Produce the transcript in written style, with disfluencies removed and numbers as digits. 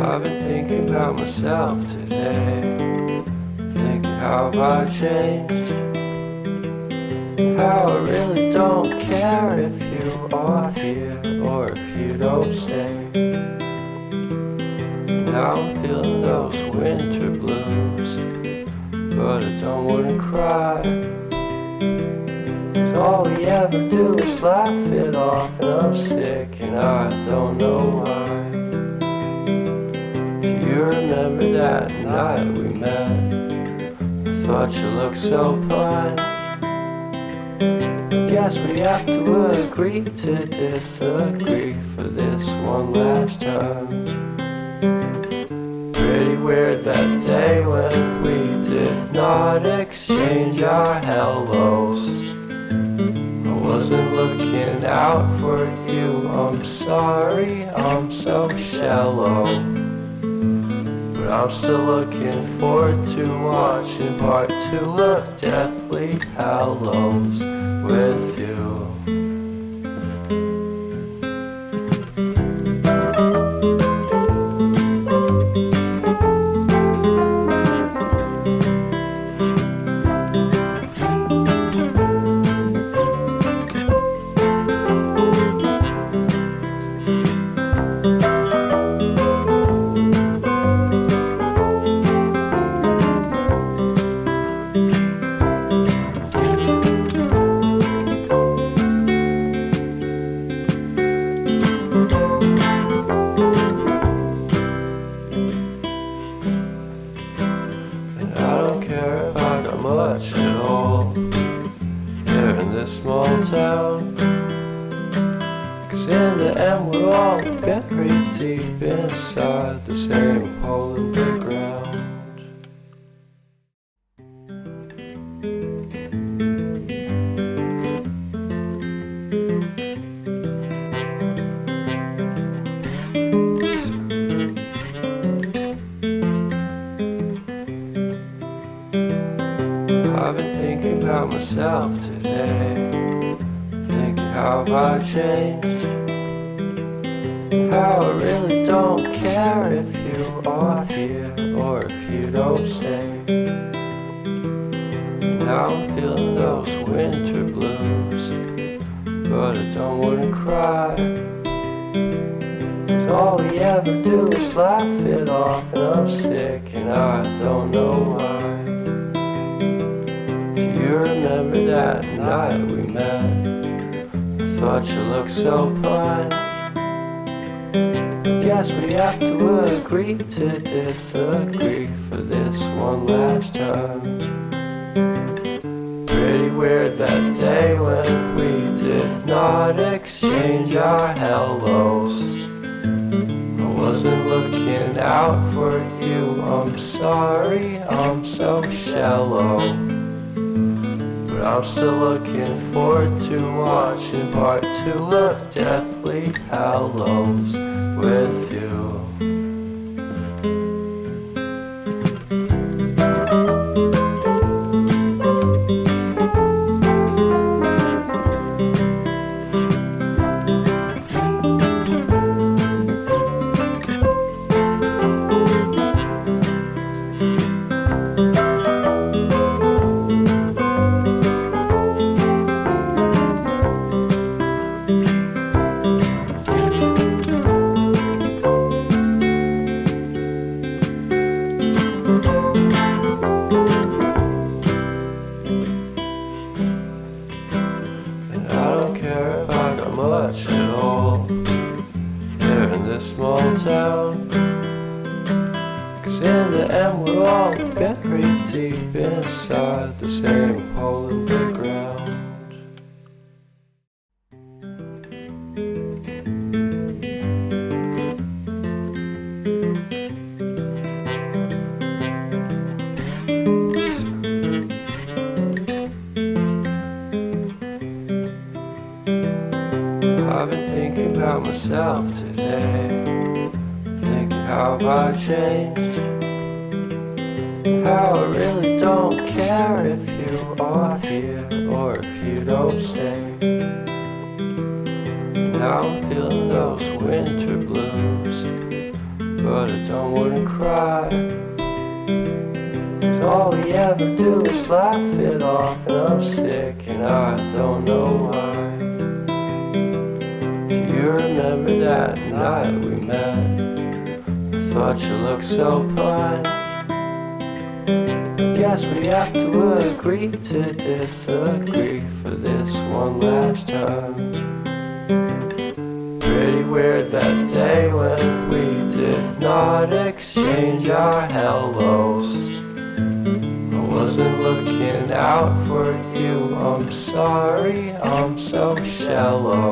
I've been thinking about myself today, thinking how I changed, how I really don't care if you are here or if you don't stay. Now I'm feeling those winter blues, but I don't wanna cry. All we ever do is laugh it off, and I'm sick and I don't know why. Do you remember that night we met? I thought you looked so fine. Guess we have to agree to disagree for this one last time. Pretty weird that day when we did not exchange our hellos. I wasn't looking out for you, I'm sorry, I'm so shallow. But I'm still looking forward to watching part 2 of Deathly Hallows with you. Much at all here in this small town, 'cause in the end we're all buried deep inside the same hole in the ground. I've been thinking about myself today, thinking how I changed, how I really don't care if you are here or if you don't stay. Now I'm feeling those winter blues, but I don't wanna cry. All we ever do is laugh it off, and I'm sick and I don't know why. You remember that night we met? I thought you looked so fine. Guess we have to agree to disagree for this one last time. Pretty weird that day when we did not exchange our hellos. I wasn't looking out for you, I'm sorry, I'm so shallow. But I'm still looking forward to watching part 2 of Deathly Hallows with you. Much at all here in this small town, 'cause in the end we're all buried deep inside the same hole in the ground. I've been thinking about myself today, thinking how I changed, how I really don't care if you are here or if you don't stay. Now I'm feeling those winter blues, but I don't laugh it off, and I'm sick and I don't know why. Do you remember that night we met? I thought you looked so fine. Guess we have to agree to disagree for this one last time. Pretty weird that day when we did not exchange our hellos. I wasn't looking out for you, I'm sorry, I'm so shallow.